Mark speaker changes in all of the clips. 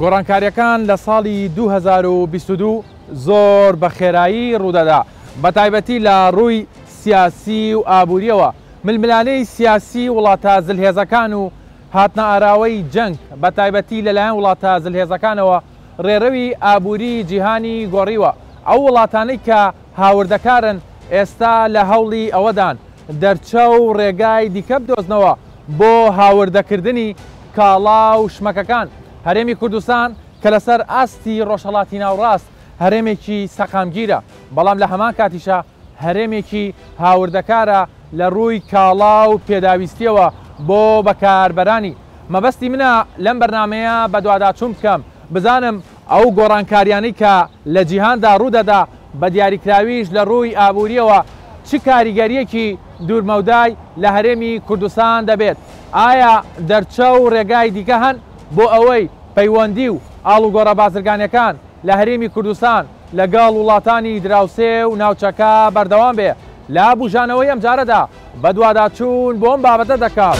Speaker 1: گۆڕانکاریەکان لە ساڵی 2022 زۆر بە خێرایی ڕوودەدا بە تایبەتی لە ڕووی سیاسی و ئابوووریەوە ململانەی سیاسی وڵاتە زلهێزەکان و هاتنە ئاراوەی جەنگ بە تایبەتی لەلایەن وڵاتە زلهێزەکانەوە ڕێڕەوی ئابووری جیهانی گۆڕیوە ئەو وڵاتانەی کە هاوردەکارن ئێستا لە هەوڵی ئەوەدان دەرچە و ڕێگای دیکە بدۆزنەوە بۆ هاوردەکردنی کاڵا و شمەکەکان هەرێمی کوردستان کە لەسەر ئاستی ڕۆژهەڵاتی ناوڕاست هەرێمێکی سەقامگیرە بەڵام لە هەمان کاتیشە هەرێمێکی هاوردەکارە لە ڕووی کاڵا و پێداویستیەوە بۆ بەکاربەرانی مەبەستی منە لەم بەرنمەیە بە دوواداچوون بکەم بزانم ئەو گۆڕانکاریانەی کە لە جیهاندا ڕوودەدا بە دیاریکراویش لە ڕووی ئابووریەوە چ کاریگەریەکی دوورمەودای لە هەرێمی کوردستان دەبێت ئایا دەرچە و ڕێگای دیکە هەن بۆ ئەوەی پەیوەندی و ئاڵوگۆڕە بازرگانیەکان لە هەرێمی کوردستان لەگەڵ وڵاتانی دراوسێ و ناوچەکە بەردەوام بێ لە بژانەوەی ئەم جارەدا بە دوواداچوون بۆم بابەتە دەکات.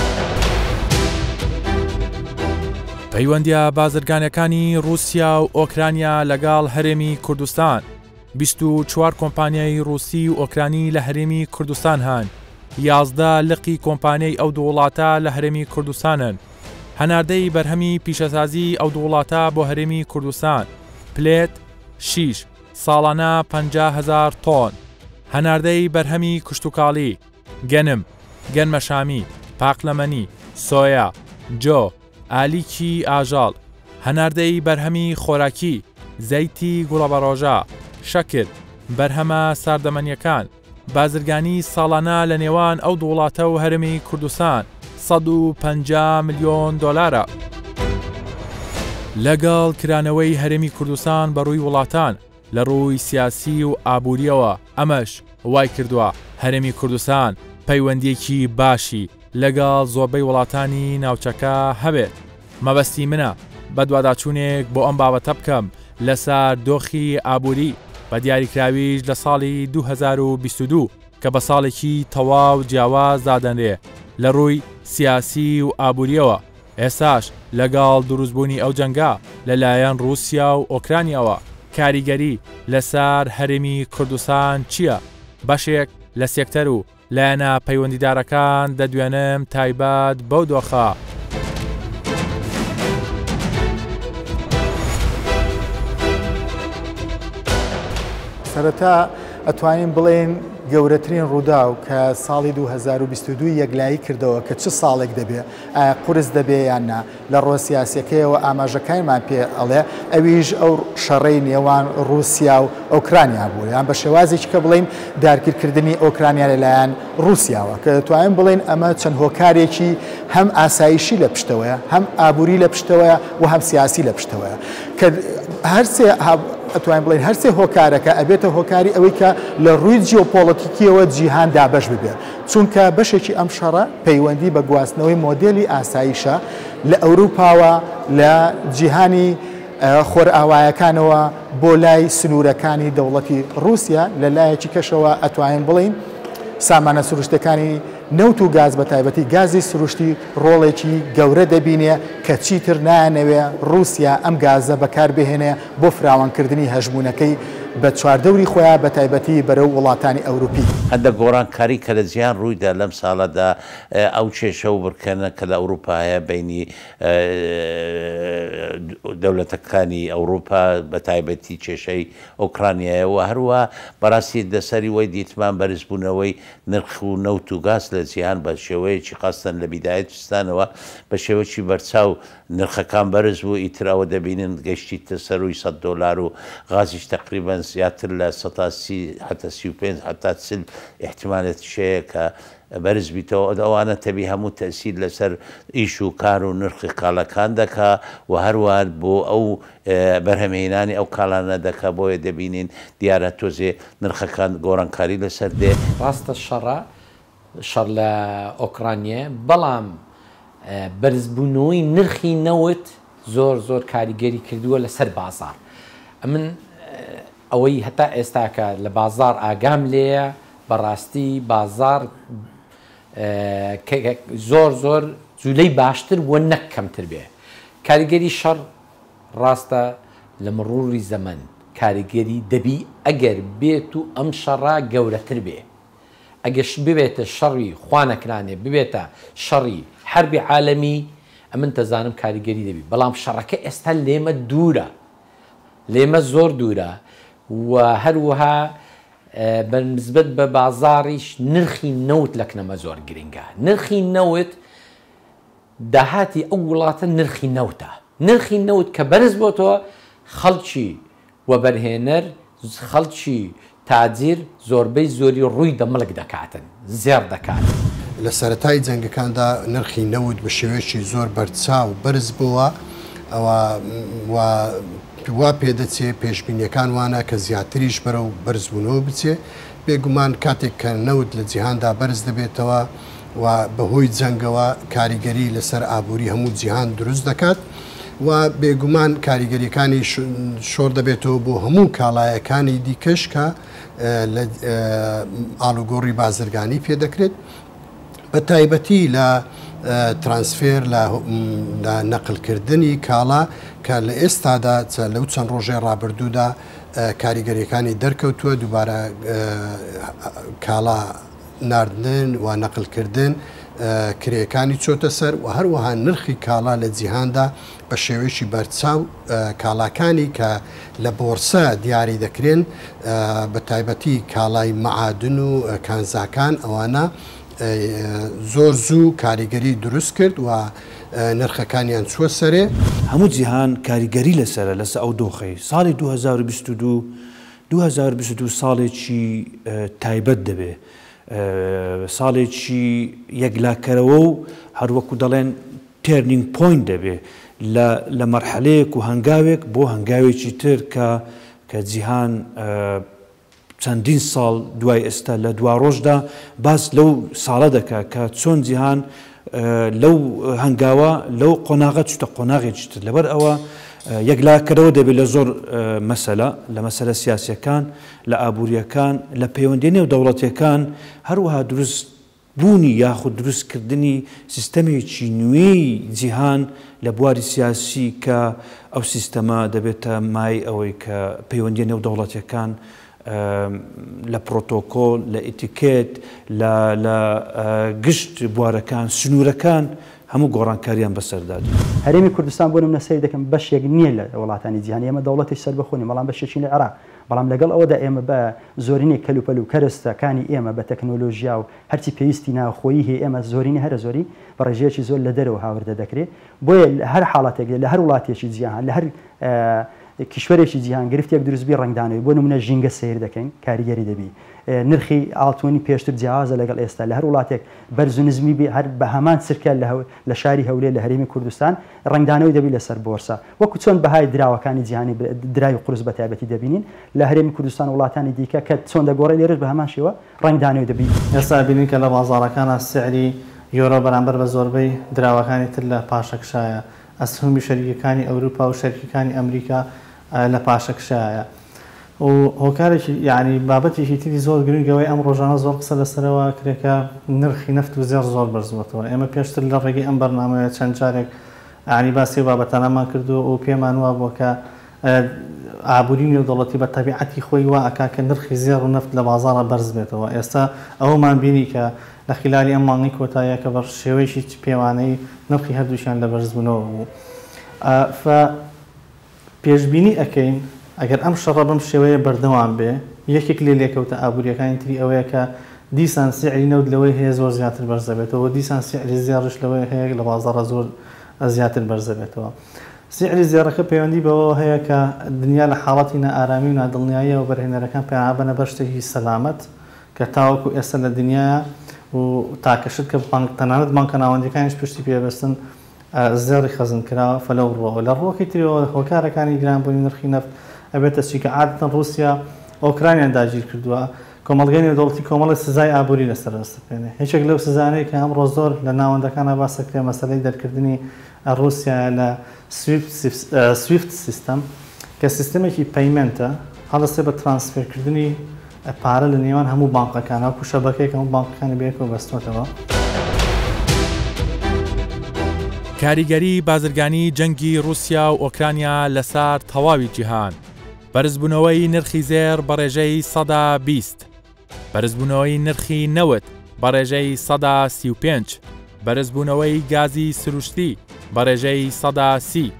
Speaker 2: پەیوەندیە بازرگانیەکانی رووسیا و ئۆکرانیا لەگەڵ هەرێمی کوردستان 24 کۆمپانیای رووسی و ئۆکرانی لە هەرێمی کوردستان هەن 11 لقی کۆمپانیای ئەو دوو وڵاتە لە هەرێمی کوردستانن هەناردەی بەرهەمی پیشەسازی ئەو دوو وڵاتە بۆ هەرێمی کوردستان پلێت 6 ساڵانە 50,000 تۆن هەناردەی بەرهەمی کشتتوکاڵی گەنم گەنمەشامی پاقلەمەنی سۆیا جۆ ئالیکی ئاژاڵ هەناردەی بەرهەمی خۆراکی زەیتی گوڵەبەڕۆژە شەکر بەرهەمە ساردەمەنیەکان بازرگانی ساڵانە لە نێوان ئەو دووڵاتە و هەرمی کوردستان 150 ملیۆن دۆلارە لەگەڵ کرانەوەی هەرێمی کوردستان بەڕووی وڵاتان لە ڕووی سیاسی و ئابووریەوە ئەمەش وای کردووە هەرێمی کوردستان پەیوەندیەکی باشی لەگەڵ زۆربەی وڵاتانی ناوچەکە هەبێت مەبەستی منە بە دوواداچوونێک بۆ ئەم بابەتە بکەم لەسەر دۆخی ئابووری بە دیاریکراویش لە ساڵی 2022 کە بە ساڵێکی تەواو جیاواز دادەنرێ لە ڕووی سیاسی و ئابووریەوە ئێساش لەگەڵ دروستبوونی ئەو جەنگا لەلایەن رووسیا و ئۆکرانیەوە کاریگەری لەسەر هەرێمی کوردستان چییە؟ بەشێک لە سێکتەر و لایەنە پەیوەندیدارەکان دەدوێنم تایبەت بەو دۆخە.
Speaker 3: سەرەتا ئەتوانین بڵێن گەورەترین ڕوودا و کە ساڵی 2022 یەکلایی کردەوە کە چه ساڵێک دەبێ ئایا قورس دەبێ یاننا لە ڕۆ سیاسەکەیەوە ئاماژەکانمان پێ ئەڵێ ئەویش ئەو شەڕەی نێوان رووسیا و ئۆکرانیا بوو یان بە شێوازێکی کە بڵین دارگیرکردنی ئۆکرانیا لەلایەن رووسیاوە کە دەتوانین بڵین ئەمە چەند هۆکارێکی هەم ئاسایشی لە پشتەوەیە هەم ئابووری لە پشتەوەیە و هەم سیاسی لە پشتەوەیە کە هەرسێ ئەتوانین بڵین هەرسێ هۆکارەکە ئەبێتە هۆکاری ئەوەی کە لە ڕووی جیۆپۆلیتیکیەوە جیهان دابەش ببێت چونکە بەشێکی ئەم شەڕە پەیوەندی بە گواستنەوەی مۆدێلی ئاسایشە لە ئەوروپاوە لە جیهانی خۆرئاوایەکانەوە بۆ لای سنوورەکانی دەوڵەتی رووسیا لە لایەکی کەشەوە ئەتوانین بڵین سامانە سروشتەکانی نەوت و گاز بە تایبەتی گازی سروشتی ڕۆڵێکی گەورە دەبینێ کە چیتر نایانەوێ رووسیا ئەم گازە بەکاربهێنێ بۆ فراوانکردنی هەژمونەکەی بە چواردەوری خۆیان بە تایبەتی بەرەو وڵاتانی ئەوروپی
Speaker 4: هەندە گۆڕانکاری کە لە جیهان ڕوویدا لەم ساڵەدا ئەو کێشە و بڕکەنە کە لە ئەوروپایە بینی دەوڵەتەکانی ئەوروپا بە تایبەتی کێشەی ئۆکرانیایەوە هەروە بەڕاستی دەسەری وەی دیتمان بەرزبوونەوەی نرخ و نەوت و گاز لە جیهان بە شێوەیەکی قاستن لە بیدایەتستانەوە بە شێوەی بەرچاو نرخەکان بەرز بوو ئیتراوە دەبینن گەشتی سەروی $100 و غازیش تقریبا زیاتر لە 130 حتا 35 حتا 40 احتمالێت شەیە کە بەرز بیتەوە ئەوانە تەبی هەموو تەسیر لەسەر ئیش و کار و نرخی کاڵەکان دەکا و هەروان بۆ ئەو بەرهەمهێنانی ئەو کاڵانە دەکا بۆیە دەبینین دیارە تۆزێ نرخەکان گۆڕانکاری لەسەر دێ
Speaker 5: ڕاستە شەڕ لە ئۆکرانیە بەڵام بەرزبوونەوەی نرخی نەوت زۆر کاریگەری کردووە لەسەر بازار من ئەوەی هەتا ئێستاکە لە بازار ئاگام لێیە بەڕاستی بازار زۆر جوولەی باشتر وە نەک کەمتر بێ کاریگەری شەڕ ڕاستە لە مڕوری زەمن کاریگەری دەبی ئەگەر بێت و ئەم شەڕا گەورەتر بێ ئەگەش ببێتە شەڕی خوانەکرانێ ببێتە شەڕی حربی عالەمی ئەمن تەزانم کاریگەری دەبی بەڵام شەڕەکە ئێستا لێمە دوورە لێمە زۆر دوورە و هەروەها بەنسبەت بە بازاڕیش نرخی نەوت لەکنەمە زۆر گرنگە نرخی نەوت داهاتی ئەو وڵاتە نرخی نەوتە نرخی نەوت کە بەرز بۆتەوە خەڵکی وەبەرهێنەر خەڵکی تاجیر زۆربەی زۆری ڕووی دەمەڵک دەکاتن زێر دەکات
Speaker 6: لە سەرەتای جەنگەکاندا نرخی نەوت بە شێوەیەکی زۆر بەرچاو بەرز بووە ئەوە وا پێدەچێ پێشبینیەکان وانە کە زیاتریش بەرە و بەرزبوونەوە بچێ بێگومان کاتێک کە نەوت لە جیهاندا بەرز دەبێتەوە و بەهۆی جەنگەوە کاریگەری لەسەر ئابووری هەموو جیهان دروست دەکات و بێگومان کاریگەریەکانی شۆڕ دەبێتەوە بۆ هەموو کاڵایەکانی دیکەش کە لە ئاڵوگۆڕی بازرگانی پێدەکرێت بە تایبەتی لە ترانسفێر لە نەقلکردنی کاڵا کە لە ئێستادا لەو چەند ڕۆژێ ڕابردوودا کاریگەریەکانی دەرکەوتووە دووبارە کاڵا ناردن و نەقلکردن کرێەکانی چۆتە سەر و هەروەها نرخی کاڵا لە جیهاندا بە شێوەیەکی بەرچاو کاڵاکانی کە لە بۆرسە دیاری دەکرێن بە تایبەتی کاڵای مەعادن و کانزاکان ئەوانە زۆر زوو کاریگەری دروست کرد و نرخەکانیان چوە سەرێ
Speaker 7: هەموو جیهان کاریگەری لەسرە لەسەر ئەو دۆخەی ساڵی 2022 ساڵێکی تایبەت دەبێ ساڵێکی یەکلاکەرەوە و هەروەکو دەڵێن تێرنینگ پۆینت دەبێ لە مەرحەلەیەک و هەنگاوێک بۆ هەنگاوێکی تر کە جیهان چەندین ساڵ دوای ئێستا لە دوا ڕۆژدا باس لەو ساڵە دەکا کە چۆن جیهان لەو هەنگاوە لەو قۆناغە چتە قۆناغێکی تر لەبەر ئەوە یەکلاکەرەوە دەبێت لە زۆر مەسەلە لە مەسەلە سیاسیەکان لە ئابوووریەکان لە پەیوەندی نێو دەوڵەتیەکان هەروەها دروست بوونی یاخود دروستکردنی سیستەمێکی نوێی جیهان لە بواری سیاسی کە ئەو سیستەمە دەبێتە مای ئەوەی کە پەیوەندی نێو دەوڵەتیەکان لە پرۆتۆکۆل لە ئیتیکێت لە گشت بوارەکان سنوورەکان هەموو گۆڕانکاریان بەسەرداد
Speaker 8: هەرێمی کوردستان بۆ نمونە سەیر دەکەم بەشێک نییە لە وڵاتانی جیهانی ئێمە دەوڵەتی سەر بەخۆنی بەڵام بەشێکی لە عێراق بەڵام لەگەڵ ئەوەدا ئێمە بە زۆرینەی کەلوپەل و کەرستەکانی ئێمە بە تەکنۆلۆژیا و هەرچی پێویستی ناوخۆیی هەیە ئێمە زۆرینی هەرە زۆری بە ڕێژەیەکی زۆر لە دەرەوە هاوردە دەکرێت بۆیە هەر حاڵاتێک لە هەر وڵاتێکی جیهان لە هەر کیشوەرێکی جیهان گرفتێک دروستبی ڕنگدانەوەی بۆ نمونە ژینگە سیر دەکەین کاریگەری دەبی نرخی ئاڵتوانی پێشتر جیاوازە لەگەڵ ئێستا لە هەر وڵاتێک بەرز و نزمی بێ هەر بە هەمان سرکە لە شاری هەولێر لە هەرێمی کوردستان ڕنگدانەوەی دەبی لەسەر بۆرسە وەکو چۆن بەهای دراوەکانی جیهانی درای قورس بە تایبەتی دەبینین لە هەرێمی کوردستان وڵاتانی دیکە کە چۆن دەگۆڕی لێرش بە هەمان شێوە ڕنگدانەوەی دەبی
Speaker 9: ئێستا بینین کە لە بازاڕەکانە سعری یۆرۆ بەرامبەر بە زۆربەی دراوەکانی تر لە پاشەکشایە ئەسهمی شەریکەکانی ئەوروپا و شەریکەکانی ئەمریکا لە پاشەکشایە و هۆکارێکی یعنی بابەتێکی تری زۆر گرنگەوەی ئەم ڕۆژانە زۆر قسە لەسەرەوە کرێکە نرخی نەفت و زێر زۆر بەرزبووەوە ئێمە پێشتر لە ڕێگەی ئەم بەرنامەیە چەند جارێک عنی باسی بابەتانەمان کردو و پێمان وە بۆ کە ئابووری نێودەوڵەتی بە تەبیعەتی خۆی وا ئەکا کە نرخی زێر و نەفت لە بازاڕە بەرز بێتەوە ئێستا ئەومان بینی کە لە خلالی ئەم مانگی کۆتاییە کە بە شێوەیەکی پێوانەی نرخی هەردووشیان لە بەرزبوونەوە بوو پێشبینی ئەەکەین ئەگەر ئەم شەڕە بەم شێوەیە بەردەوام بێ یەکێک لێ لێکەوتە ئابوووریەکانی تری ئەوەیە کە دیسان سعری نەوت لەوەی هەیە زۆر زیاتر بەرزەبێتەوە دیسان سعری زێڕش لەوەی هەیە لە بازاڕە زۆر زیاتر بەرزەبێتەوە سعری زێڕەکە پەیوەندی بەوە هەیە کە دنیا لە حاڵەتی نائارامی و نادڵنیاییەوە بەرهێنەرەکان پێیانبەنە بەر شتێکی سەلامەت کە تاوەکو ئێستا لە دنیاە و تاکەشت کە تەنانەت بانکە ناوەندەکانیش پشتی پێبستن زێڕی خەزم کراوە فەلەو ڕۆوە لە ڕۆکی تریەوە هۆکارەکانی گرانبوونی نرخی نەفت ئەبێتە چیکە عادەتەن رووسیا ئۆکرانیان داگیر کردووە کۆمەڵگەی نێودەوڵەتی کۆمەڵی سزای ئابووری لەسەر دەستەپێنێ هیچێک لەو سزانەی کە ئەمڕۆ زۆر لە ناوەندەکانە باسەکرێ مەسەلەی دەرکردنی رووسیا لە سویفت سیستەم کە سیستەمێکی پەیمنتە هەڵەسێ بە ترانسفێرکردنی پارە لە نێوان هەموو بانکەکانە و شەبەکەیەک هەموو بانکەکانی بەیەکەوە بەستۆتەوە
Speaker 2: کاریگەری بازرگانی جەنگی رووسیا و ئۆکرانیا لەسەر تەواوی جیهان، بەرزبوونەوەی نرخی زێر بە ڕێژەی 120، بەرزبوونەوەی نرخی نەوت بە ڕێژەی 135، بەرزبوونەوەی گازی سروشتی بە ڕێژەی 130،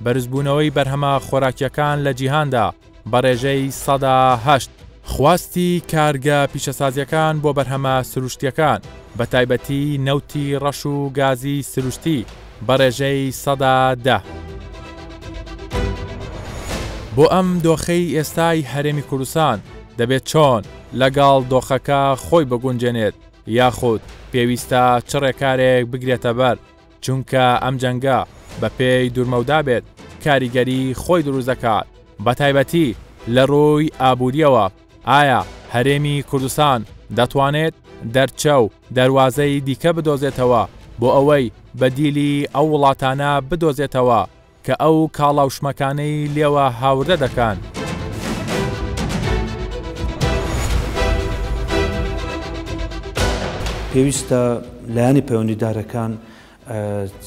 Speaker 2: بەرزبوونەوەی بەرهەمە خۆراکیەکان لە جیهاندا بە ڕێژەی 108، خواستی کارگە پیشەسازیەکان بۆ بەرهەمە سروشتیەکان بە تایبەتی نەوتی ڕەش و گازی سروشتی بە ڕێژەی 110. بۆ ئەم دۆخەی ئێستای هەرێمی کوردستان دەبێت چۆن لەگەڵ دۆخەکە خۆی بگونجێنێت یاخود پێویستە چ ڕێکارێک بگرێتە بەر، چونکە ئەم جەنگە بە پێی دوورمەودا بێت کاریگەری خۆی دروست دەکات بە تایبەتی لە ڕووی ئابوووریەوە. ئایا هەرێمی کوردستان دەتوانێت دەرچە و دەواازەی دیکە بدۆزێتەوە بۆ ئەوەی بەدیلی ئەو وڵاتانە بدۆزێتەوە کە ئەو کاڵاوشمەکانەی لێوە هاوردە دەکەن؟
Speaker 7: پێویستە لایەنی پەیوەندیدارەکان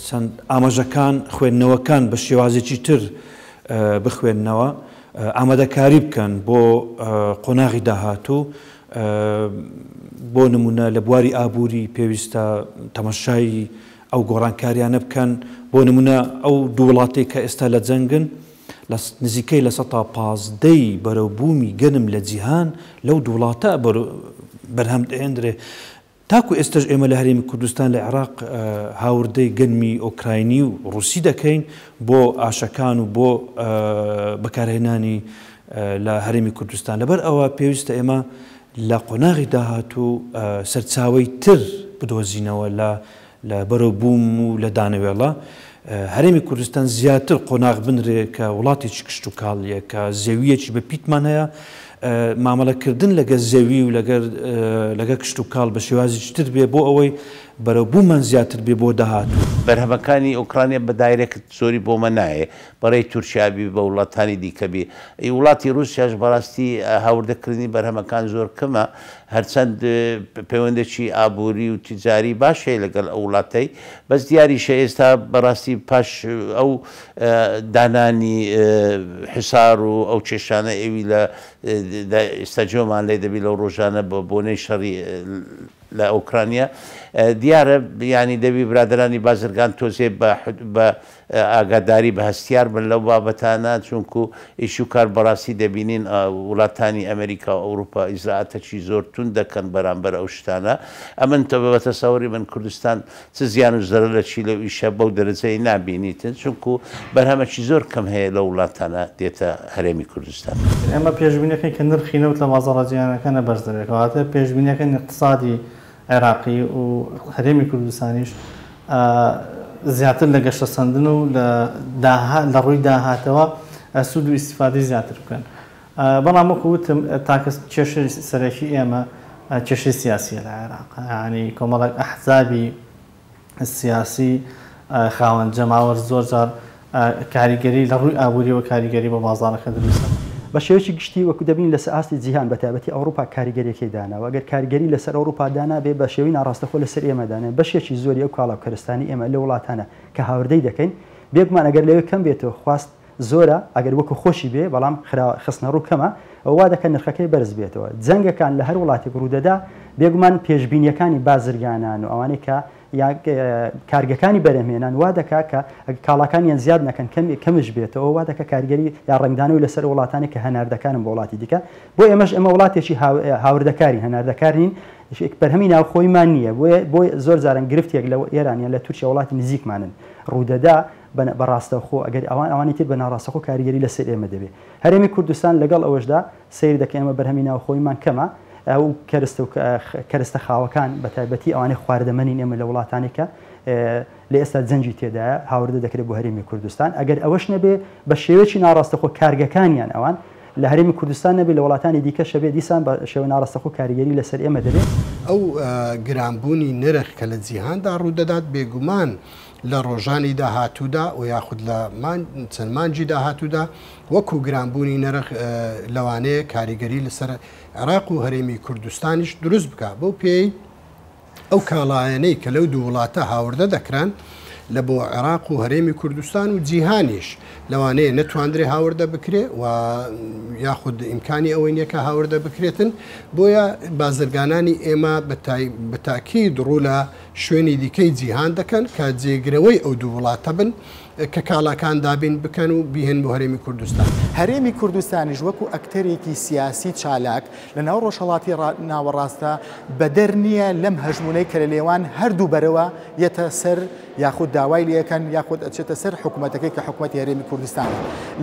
Speaker 7: چەند ئاماژەکان خوێندنەوەکان بە شێوازێکی تر بخوێندنەوە، ئامادەکاری بکەن بۆ قۆناغی داهاتوو. بۆ نمونە لە بواری ئابووری پێویستە تەماشای ئەو گۆڕانکاریانە بکەن. بۆ نمونە ئەو دوو وڵاتی کە ئێستا لە جەنگن نزیکەی لە 15 بەرەوبوومی گەنم لە جیهان لەو دوو وڵاتە بەرهەم دەهێنرێ. تاکو ئێستش ئێمە لە هەرێمی کوردستان لە عێراق هاوردەی گەنمی ئۆکراینی و ڕووسی دەکەین بۆ ئاشەکان و بۆ بەکارهێنانی لە هەرێمی کوردستان. لەبەر ئەوە پێویستە ئێمە لە قۆناغی داهاتوو سەرچاوەی تر بدۆزینەوە لە بەرەوبووم و لە دانەوێڵە. هەرێمی کوردستان زیاتر قۆناغ بنرێ کە وڵاتێکی کشت و کاڵیە کە زەویەکی بە پیتمان هەیە، مامەڵەکردن لەگە زەوی و لەگە کشت و کاڵ بە شێوازی تر بێ بۆ ئەوەی بەرەوبوومان زیاتر بێ بۆ داهاتوو.
Speaker 4: بەرهەمەکانی ئۆکرانیا بە دایرێکت زۆری بۆمە نایە بەڕێی تورکیابی بە وڵاتانی دیکەبی. وڵاتی رووسیاش بەڕاستی هاوردەکردنی بەرهەمەکان زۆر کەمە، هەرچەند پەیوەندێکی ئابووری و تیجاری باشەیە لەگەڵ ئەو وڵاتەی، بەس دیاریشە ئێستا بەڕاستی پاش ئەو دانانی حسار و ئەو کێشانە ئێوی لە ئێستا جۆمان لێ دەبی لەو ڕۆژانە بە بۆنەی شەڕی لە ئۆکرانیا دیارە ینی دەبی برادرانی بازرگان تۆزێ بە ئاگاداری بە هەستیار بن لەو بابەتانە، چونکو ئیش و کار بەڕاستی دەبینین وڵاتانی ئەمریکا و ئەوروپا ئیزراعەتەکی زۆر تون دەکەن بەرامبەر ئەو شتانە. ئەمن تە بەتەسەوری من کوردستان چ زیان و زەرە لە چی لەو ئیشە بەو دەرەجەی نابینیتن، چونکو بەرهەمەکی زۆر کەم هەیە لە وڵاتانە دێتە هەرێمی کوردستان.
Speaker 9: ئێمە پێشبینەکەی کە نرخی نەوت لە بازاڕە جیهانەکانە بەرز دەبێتەوە، پێشبینەکەی اقتصادی عێراقی و هەرێمی کوردستانیش زیاتر لە گەشتە سەندن و لە ڕووی داهاتەوە سوود و ئیسیفادەی زیاتر بکەن. بەڵام وەکو وتم تاکە کێشەی سەرەکی ئێمە کێشەی سیاسیە لە عێراق، ینی کۆمەڵێک ئەحزابی سیاسی خاوەن جەماوەر زۆر جار کاریگەری لە ڕووی ئابووریەوە کاریگەری بە بازاڕەکە دروستە.
Speaker 8: بە شێوەیەکی گشتی وەکو دەبین لەسەر ئاستی جیهان بە تایبەتی ئەوروپا کاریگەریەکەی داناوە. ئەگەر کاریگەری لەسەر ئەوروپا دانا بێ بە شێوەی ناڕاستەخۆ لەسەر ئێمەدانێ بەشێکی زۆری ئەو کاڵاو کەرستانی ئێمە لە وڵاتانە کە هاوردەی دەکەین بێگومان ئەگەر لەوێ کەم بێتەوە خواست زۆرە، ئەگەر وەکو خۆشی بێ بەڵام خستنە ڕوو کەمە ئەووا دەکەن نرخەکەی بەرز بێتەوە. جەنگەکان لە هەر وڵاتێک ڕوودەدا بێگومان پێشبینیەکانی بازرگانان و ئەوانەی کە کارگەکانی بەرهەمهێنان وا دەکا کە کاڵاکانیان زیاد نەکەن کەمش بێتەوە، وا دەکە کارگەری یا ڕنگدانەوەی لەسەر وڵاتانی کە هەناردەکانن بە وڵاتی دیکە. بۆ ئێمەش ئەمە وڵاتێکی هاوردەکاری هەناردەکارین بەرهەمی ناوخۆیمان نییە، بۆ زۆر جاران گرفتێک لە ئێرانیان لە تورکیا وڵاتی نزیکمانن ڕوودەدا بەڕاستەخۆ ئەگەر ئەوانی تر بە ناڕاستەخۆ کاریگەری لەسەر ئێمە دەبێت. هەرێمی کوردستان لەگەڵ ئەوەشدا سیر دەکەن ئێمە بەرهەمی ناوخۆیمان کەمە، ئەو کەرستە خاوەکان بە تایبەتی ئەوانەی خواردەمەنین ئێمە لە وڵاتانێکە لە ئێستا جەنجی تێدایە هاوردە دەکرێت بۆ هەرێمی کوردستان. ئەگەر ئەوەش نەبێ بە شێوەیەکی ناڕاستەخۆ کارگەکانیان ئەوان لە هەرێمی کوردستان نەبێت لە وڵاتانی دیکە شەبێ دیسان بە شێوە ناڕاستەخۆ کاریگەری لەسەر ئێمە دەبێت.
Speaker 6: ئەو گرانبوونی نرخ کە لە جیهاندا ڕوودەدات بێگومان لە ڕۆژانی داهاتوودا و یاخود لە چەند مانجی داهاتوودا وەکو گرانبوونی نرخ لەوانەیە کاریگەری لەسەر عێراق و هەرێمی کوردستانیش دروست بکە بۆ پێی ئەو کاڵایەنەی کە لەو دوو وڵاتە هاوردە دەکران لە بۆ عێراق و هەرێمی کوردستان و جیهانیش لەوانەیە نەتواندرێ هاوردە بکرێ و یاخود ئیمکانی ئەوەی نییە کە هاوردە بکرێتن بۆیە بازرگانانی ئێمە بە تاکید ڕوو لە شوێنی دیکەی جیهان دەکەن کە جێگرەوەی ئەو دوو وڵاتە بن کە کاڵاکان دابین بکەن و بیهێن بۆ هەرێمی کوردستان.
Speaker 3: هەرێمی کوردستانیش وەکو ئەکتەرێکی سیاسی چالاک لە ناو ڕۆژهەڵاتی ناوەڕاستە بەدەر نییە لەم هەژمونەی کە لە لێوان هەردوو بەرەوە یەتە سەر یاخود داوای لەکەن یاخود ئەچێتە سەر حکوومەتەکەی کە حکوومەتی هەرێمی کوردستان.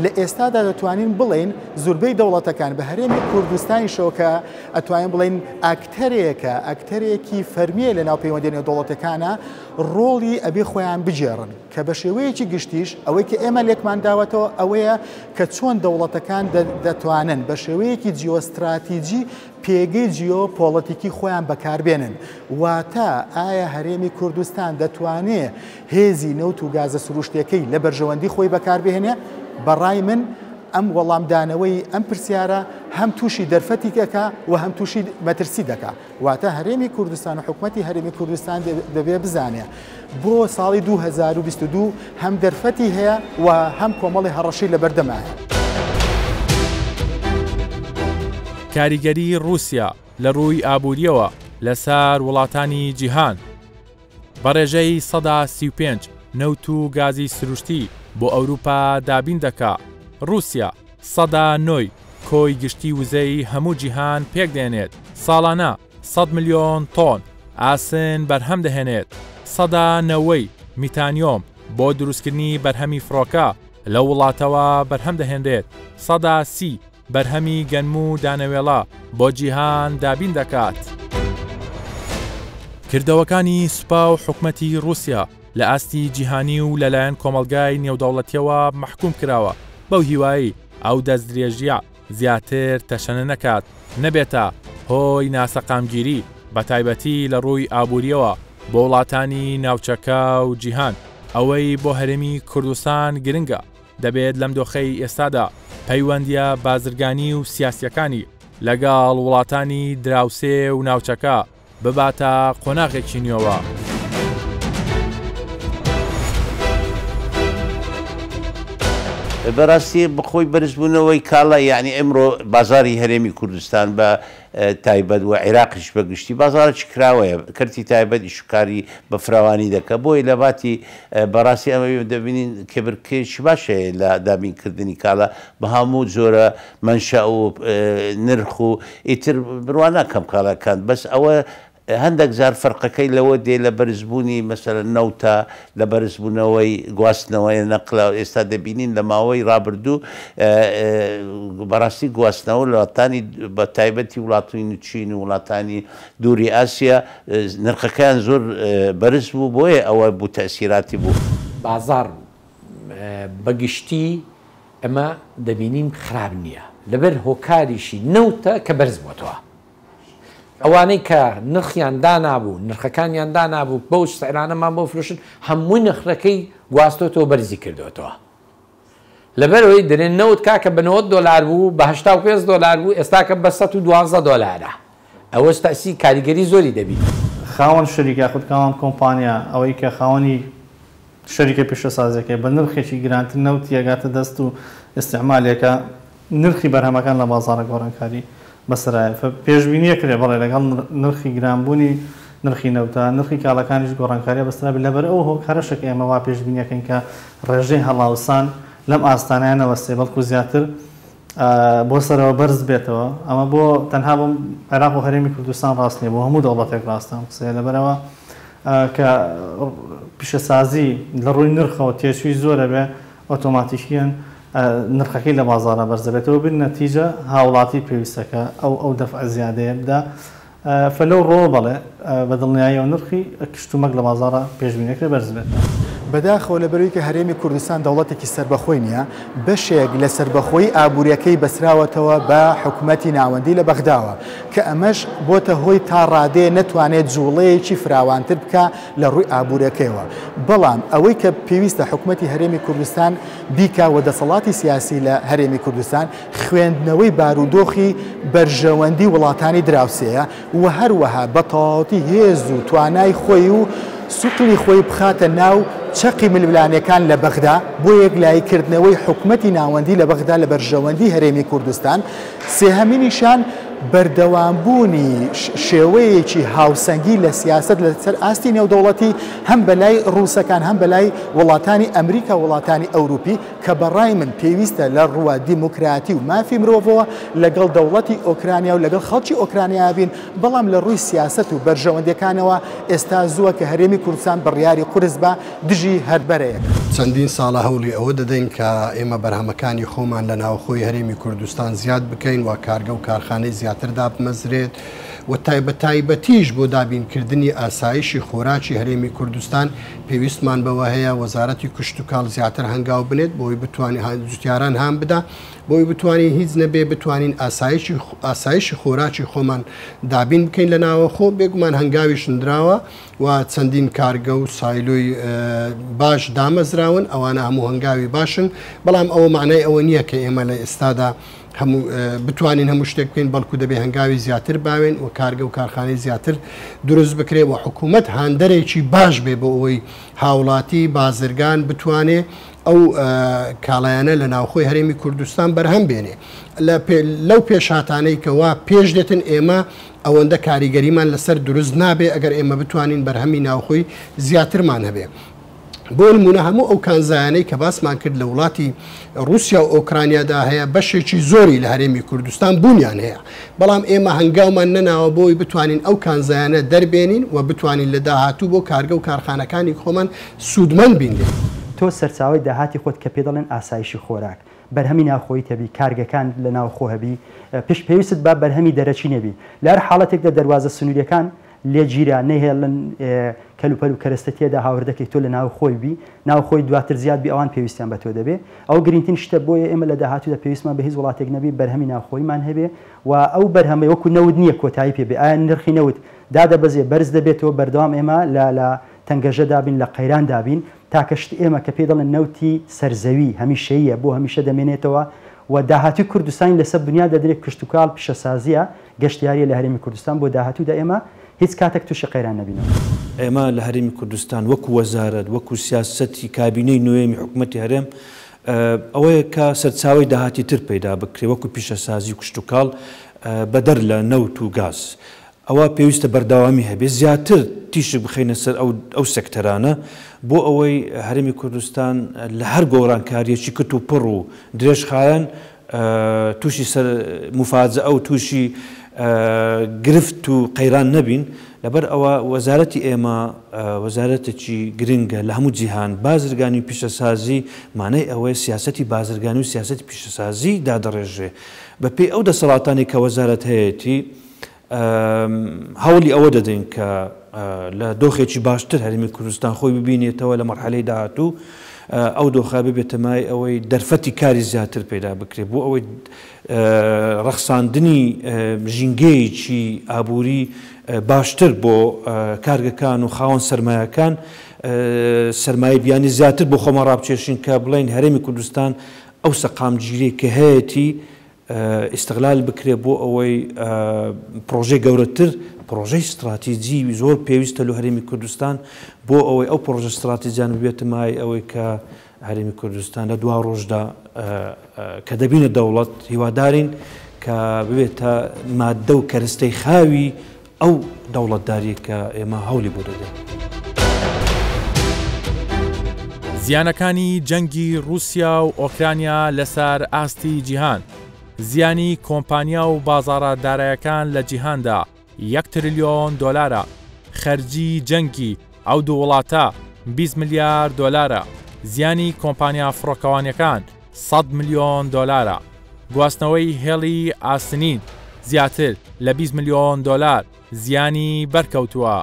Speaker 3: لە ئێستادا دەتوانین بڵێن زۆربەی دەوڵەتەکان بە هەرێمی کوردستانی شۆکە ئەتوانین بڵێن ئەکتەرێکی فەرمیە لە ناو پەیوەندی دەوڵەتەکانە ڕۆڵی ئەبێ خۆیان بجێڕن کە بە شێوەیەکی گشتیش ئەوەی کە ئێمە لێکمان داوەتەوە ئەوەیە کە چۆن دەوڵەتەکان دەتوانن بە شێوەیەکی جیۆستراتیجی پێگەی جیۆپۆڵەتیکی خۆیان بەکاربێنن واتە ئایا هەرێمی کوردستان دەتوانێت هێزی نەوت و گازە سروشتەکەی لە بەرژەوەندی خۆی بەکاربێنێ بەڕای من ئەم وەڵامدانەوەی ئەم پرسیارە هەم تووشی دەرفەتی دەکا و هەم تووشی مەترسی دەکا واتە هەرێمی کوردستان و حکوومەتی هەرێمی کوردستان دەبێ بزانێ بۆ ساڵی 2022 هەم دەرفەتی هەیە و هەم کۆمەڵی هەڕەشی لە بەردەمایە.
Speaker 2: کاریگەری رووسیا لە ڕووی ئابوووریەوە لەسەر وڵاتانی جیهان بەڕێژەی 135 نەوت و گازی سروشتی بۆ ئەوروپا دابین دەکا. رووسیا 109 کۆی گشتی وزەی هەموو جیهان پێک دێنێت. ساڵانە 100 ملیۆن تۆن ئاسن بەرهەم دەهێنێت. 190 میتانیۆم بۆ دروستکردنی بەرهەمی فڕۆکە لە وڵاتەوە بەرهەم دەهێنرێت. 130 بەرهەمی گەنم و دانەوێڵە بۆ جیهان دابین دەکات. کردەوەکانی سوپا و حکومەتی رووسیا لە ئاستی جیهانی و لەلایەن کۆمەلگای نێودەوڵەتیەوە محکوم کراوە بەو هیوایی ئەو دەستدرێژیە زیاتر تەشەنە نەکات نەبێتە هۆی ناسەقامگیری بە تایبەتی لە ڕووی ئابوووریەوە بۆ وڵاتانی ناوچەکە و جیهان. ئەوەی بۆ هەرێمی کوردستان گرنگە دەبێت لەم دۆخەی ئێستادا پەیوەندیە بازرگانی و سیاسیەکانی لەگەڵ وڵاتانی دراوسێ و ناوچەکە بباتە قۆناغێکی نوێوە.
Speaker 4: بەڕاستی بخۆی بەرزبوونەوەی کاڵە یعنی ئەمڕۆ بازاری هەرێمی کوردستان بە تایبەت و عێراقیش بەگشتی بازارێکی کراوەیە کەرتی تایبەت ئیشکاری بە فراوانی دەکە بۆی لە باتی بەڕاستی ئەمە دەبینین کێبرکێکی باشەیە لە دابینکردنی کاڵە بە هەموو جۆرە منشە و نرخ و ئیتر بڕوانە کەم کاڵەکان بەس ئەوە هەندێک جار فەرقەکەی لەوە دێ لە بەرزبوونی مەسەر نەوتە لە بەرزبوونەوەی گواستنەوەی نەقلە ئێستا دەبینین لە ماوەی ڕابردوو بەڕاستی گواستنەوە لە وڵاتانی بە تایبەتی وڵاتی نوچین و وڵاتانی دووری ئاسیا نرخەکان زۆر بەرز بوو بۆیە ئەوە بوو تەسیراتی بوو.
Speaker 5: بازار بەگشتی ئەمە دەبینیم خراپ نییە لەبەر هۆکاریشی نەوتە کە بەرز بووەوە. ئەوانەی کە نرخیان دانابوو نرخەکانیان دانابوو بەو سەیرانەمان بۆ فرۆشن هەمووی نرخەکەی گواستۆتەوە بەرزی کردوێتەوە. لەبەرەوەی دەرێن نەوت کاکە بە $90 بوو بە $85 بوو ئێستا کە بە $112. ئەوەش تاسی کاریگەری زۆری دەبیت.
Speaker 9: خاوەن شەریکە خودت کاوان کۆمپانیا ئەوەی کە خاوەنی شەریکە پیشەسازەکەی بە نرخێکی گرانتر نەوت یەگاتە دەست و ئستعمالێکە نرخی بەرهەمەکان لە بازارە گۆڕانکاری بەسرایە پێشبینیە کرێ بەڵێ لەگەڵ نرخی گرانبوونی نرخی نەوتە نرخی کاڵەکانیش گۆڕانکاریە بەسترا لەبەر ئەو هۆکارەشێک ئێمە وا پێشبینیەکەین کە ڕێژەی هەڵاوسان لەم ئاستانیانەوە سێ بەڵکو زیاتر بۆ سەرەوە بەرز بێتەوە ئەمە بۆ تەنها بۆ عێراق و هەرێمی کوردستان ڕاست نیە بۆ هەموو دەوڵەتێک ڕاستە قسەیە لەبەرەوە کە پیشەسازی لە ڕووی نرخەوە تێچووی زۆرە بێ ئۆتۆماتیکیان نرخەکەی لە بازارە بەرزەبێتەوە بن نەتیجە هاوڵاتی پێویستەکە ئەو دەفع زیادەیە بدا فەلەو ڕۆ بەڵێ بە دڵنیایی و نرخی کشتومەک لە بازارە پێشبینێکرێ بەرز بێت.
Speaker 3: بەداخەوە لەبەرەوەی کە هەرێمی کوردستان دەوڵەتێکی سربەخۆی نییە بەشێک لە سربەخۆی ئابوووریەکەی بەسراوەتەوە بە حکوومەتی ناوەندی لە بەغداوە کە ئەمەش بۆتە هۆی تا ڕادێ نەتوانێت جوڵەیەکی فراوانتر بکە لە ڕووی ئابوووریەکەیەوە. بەڵام ئەوەی کە پێویستە حکوومەتی هەرێمی کوردستان بیکە و دەسەڵاتی سیاسی لە هەرێمی کوردستان خوێندنەوەی بارودۆخی بەرژەوەندی وڵاتانی دراوسەیە و هەروەها بە تەواوەتی هێز و توانای خۆی و سوقلی خۆی بخاتە ناو چەقی ململانەکان لە بەغدا بۆ یەکلایکردنەوەی حکوومەتی ناوەندی لە بەغدا لە بەرژەوەندی هەرێمی کوردستان. سێهەمینیشان بەردەوامبوونی شێوەیەکی هاوسەنگی لە سیاست لەسەر ئاستی نێودەوڵەتی هەم بەلای ڕووسەکان هەم بەلای وڵاتانی ئەمریکا وڵاتانی ئەوروپی کە بەڕای من پێویستە لە ڕووە دیموکراتی و مافی مرۆڤەوە لەگەڵ دەوڵەتی ئۆکرانیا و لەگەڵ خەڵکی ئۆکرانیا بین. بەڵام لە ڕووی سیاست و بەرژەوەندەکانەوە ئێستا زووە کە هەرێمی کوردستان بڕیاری قورس بە دژی هەربەرەیە.
Speaker 6: چەندین ساڵە هەوڵی ئەوە دەدەین کە ئێمە بەرهەمەکانی خۆمان لە ناوخۆی هەرێمی کوردستان زیاد بکەین و کارگە و کارخانەی زیاتر دابمەزرێت و تایبەتیش بۆ دابینکردنی ئاسایشی خۆراکی هەرێمی کوردستان پێویستمان بەوە هەیە وەزارەتی کشت و کاڵ زیاتر هەنگاو بنێت بۆی بتوانین جوتیاران هام بدا بۆی بتوانین هیچ نەبێ بتوانین ئاسایشی خۆراکی خۆمان دابین بکەین لە ناوەخۆ. بێگومان هەنگاوی شندراوە و چەندین کارگە و سایلۆی باش دامەزراون ئەوانە هەموو هەنگاوی باشن، بەڵام ئەوە معنای ئەوە نییە کە ئێمە لە ئێستادا بتوانین هەموو شتێک بکەین، بەڵکو دەبێ هەنگاوی زیاتر باوێن و کارگە و کارخانەی زیاتر دروست بکرێت و حکوومەت هاندەرێکی باش بێ بۆ ئەوەی هاوڵاتی بازرگان بتوانێت ئەو کاڵایانە لە ناوخۆی هەرێمی کوردستان بەرهەم بێنێ. لەو پێشهاتانەی کەوا پێش دێتن ئێمە ئەوەندە کاریگەریمان لەسەر دروست نابێ ئەگەر ئێمە بتوانین بەرهەمی ناوخۆی زیاترمان هەبێ. بۆ نمونە هەموو ئەو کانزایانەی کە باسمان کرد لە وڵاتی رووسیا و ئۆکرانیادا هەیە بەشێکی زۆری لە هەرێمی کوردستان بوونیان هەیە، بەڵام ئێمە هەنگاومان نەناوە بۆی بتوانین ئەو کانزایانە دەربێنین و بتوانین لە داهاتوو بۆ کارگە و کارخانەکانی خۆمان سوودمەند بینێن.
Speaker 8: تۆ سەرچاوی داهاتی خۆت کە پێ دەڵێن ئاسایشی خۆراک بەرهەمی ناوخۆی تەبی کارگەکان لە ناوخۆ هەبی پێش پێویست با بەرهەمی دەرەچی نەبی لە هەر حاڵەتێکدا دەواازە سنووریەکان لێگیرا نەهێڵن کەلوپەل و کەرەستەتێدا هاوردەکەی تۆ لە ناوخۆی بی ناوخۆی دواتر زیاد بی ئەوان پێویستیان بە تۆ دەبێ. ئەو گرنگترین شتە بۆیە ئێمە لە داهاتوودا پێویستمان بە هیچ وڵاتێک نەبی بەرهەمی ناوخۆیمان هەبێ و ئەو بەرهەمەی وەکو نەود نییە کۆتایی پێبێ ئایا نرخی نەوت دادەبەزێ بەرز دەبێتەوە بەردەوام ئێمە لە تەنگەژە دابین لە قەیران دابین تاکەشت ئێمە کە پێ دەڵێن نەوتی سەرزەوی هەمیشەیە بۆ هەمیشە دەمێنێتەوە و داهاتی کوردستانی لەسەر دنیا دەدرێت کشت و کاڵ پیشەسازیە گەشتیاریە لە هەرێمی کوردستان بۆ داهاتوودا ئێمە هیچ کاتێک تووشی قەیران نەبینەوە.
Speaker 7: ئێمە لە هەرێمی کوردستان وەکو وەزارەت وەکو سیاسەتی کابینەی نوێمی حکوومەتی هەرێم ئەوەیە کە سەرچاوی داهاتی تر پەیدا بکرێ وەکو پیشەسازی و کشت و کاڵ بەدەر لە نەوت و گاز. ئەوە پێویستە بەرداوامی هەبێت زیاتر تیشک بخینە سەر ئەو سەکتەرانە بۆ ئەوەی هەرێمی کوردستان لە هەر گۆڕانکاریەکی کت و پڕ و درێژخایەن تووشی سەر مفاجعە و تووشی گرفت و قەیران نەبین. لەبەر ئەوە وەزارەتی ئێمە وەزارەتێکی گرنگە لە هەموو جیهان بازرگانی و پیشەسازی مانای ئەوەیە سیاسەتی بازرگانی و سیاسەتی پیشەسازی دادەڕێژێ بە پێی ئەو دەسەڵاتانی کە وەزارەت هەیەی هەوڵی ئەوە دەدەین کە لە دۆخێکی باشتر هەرێمی کوردستان خۆی ببینێتەوە لە مەرحەلەی داهاتوو ئەو دۆخە ببێتە مای ئەوەی دەرفەتی کاری زیاتر پێدا بکرێت بۆ ئەوەی ڕەخساندنی ژینگەیەکی ئابووری باشتر بۆ کارگەکان و خاوەن سەرمایەکان سەرمایە بیانی زیاتر بۆ خۆمە ڕابچێشین کە بڵین هەرێمی کوردستان ئەو سەقامگیری کە هەیەی ئیستغلال بکرێت بۆ ئەوەی پرۆژەی گەورەتر پرۆژەی استراتیجی زۆر پێویستە لە هەرێمی کوردستان بۆ ئەوەی ئەو پرۆژە استراتیجیان ببێتە مای ئەوەی کە هەرێمی کوردستان لە دوا ڕۆژدا کە دەبینە دەوڵەت هیوادارین کە ببێتە مادە و کەرستەی خاوی ئەو دەوڵەتداری کە ئێمە هەوڵی بۆ دەدەین.
Speaker 2: زیانەکانی جەنگی رووسیا و ئۆکرانیا لەسەر ئاستی جیهان زیانی کۆمپانیا و بازاڕە دارایەکان لە جیهاندا 1 تریلیۆن دۆلارە، خەرجی جەنگی ئەو دوو وڵاتە 20 میلیارد دۆلارە، زیانی کۆمپانیا فڕۆکەوانیەکان 100 میلیۆن دۆلارە، گواستنەوەی هێڵی ئاسنین زیاتر لە 20 میلیۆن دۆلار زیانی بەرکەوتووە.